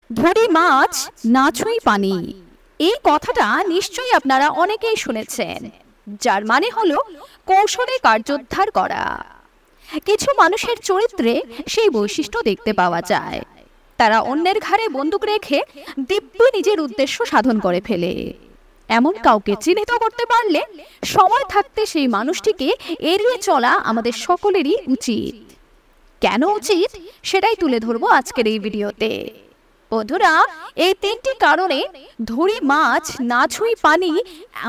ধরি মাছ না ছুঁই পানি, এই কথাটা নিশ্চয়ই আপনারা অনেকেই শুনেছেন, যার মানে হলো কৌশলে কার্যোদ্ধার করা। কিছু মানুষের চরিত্রে সেই বৈশিষ্ট্য দেখতে পাওয়া যায়। তারা অন্যের ঘাড়ে বন্দুক রেখে দিব্যি নিজের উদ্দেশ্য সাধন করে ফেলে। এমন কাউকে চিহ্নিত করতে পারলে সময় থাকতে সেই মানুষটিকে এড়িয়ে চলা আমাদের সকলেরই উচিত। কেন উচিত সেটাই তুলে ধরবো আজকের এই ভিডিওতে। বন্ধুরা, এই তিনটি কারণে ধরি মাছ না ছুঁই পানি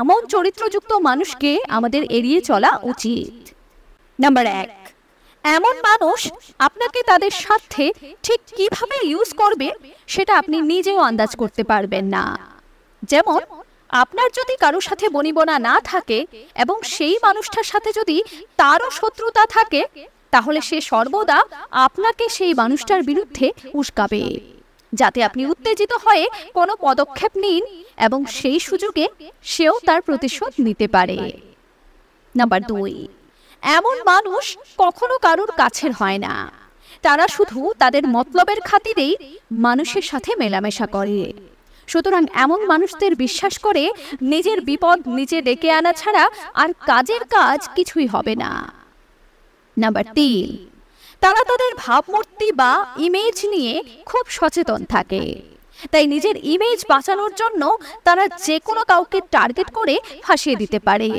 এমন চরিত্রযুক্ত মানুষকে আমাদের এড়িয়ে চলা উচিত। নাম্বার 1, এমন মানুষ আপনাকে তাদের স্বার্থে ঠিক কিভাবে ইউজ করবে সেটা আপনি নিজেও আন্দাজ করতে পারবেন না। যেমন, আপনার যদি কারোর সাথে বনিবনা না থাকে এবং সেই মানুষটার সাথে যদি তারও শত্রুতা থাকে, তাহলে সে সর্বদা আপনাকে সেই মানুষটার বিরুদ্ধে উস্কাবে, যাতে আপনি উত্তেজিত হয়ে কোনো পদক্ষেপ নিন এবং সেই সুযোগে সেও তার প্রতিশোধ নিতে পারে। নাম্বার 2, এমন মানুষ কখনো কারোর কাছের হয় না। তারা শুধু তাদের মতলবের খাতিরেই মানুষের সাথে মেলামেশা করে। সুতরাং এমন মানুষদের বিশ্বাস করে নিজের বিপদ নিজে ডেকে আনা ছাড়া আর কাজের কাজ কিছুই হবে না। নাম্বার 3, তারা তাদের ভাবমূর্তি বা ইমেজ নিয়ে খুব সচেতন থাকে। তাই নিজের ইমেজ বাঁচানোর জন্য তারা যে কোনো কাউকে টার্গেট করে ফাঁসিয়ে দিতে পারে।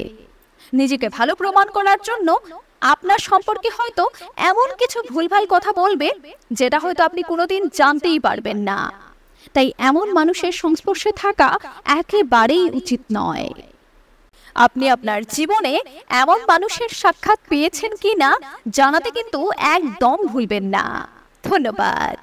নিজেকে ভালো প্রমাণ করার জন্য আপনার সম্পর্কে হয়তো এমন কিছু ভুলভাল কথা বলবে যেটা হয়তো আপনি কোনোদিন জানতেই পারবেন না। তাই এমন মানুষের সংস্পর্শে থাকা একেবারেই উচিত নয়। আপনি আপনার জীবনে এমন মানুষের সাক্ষাৎ পেয়েছেন কিনা জানাতে কিন্তু একদম ভুলবেন না। ধন্যবাদ।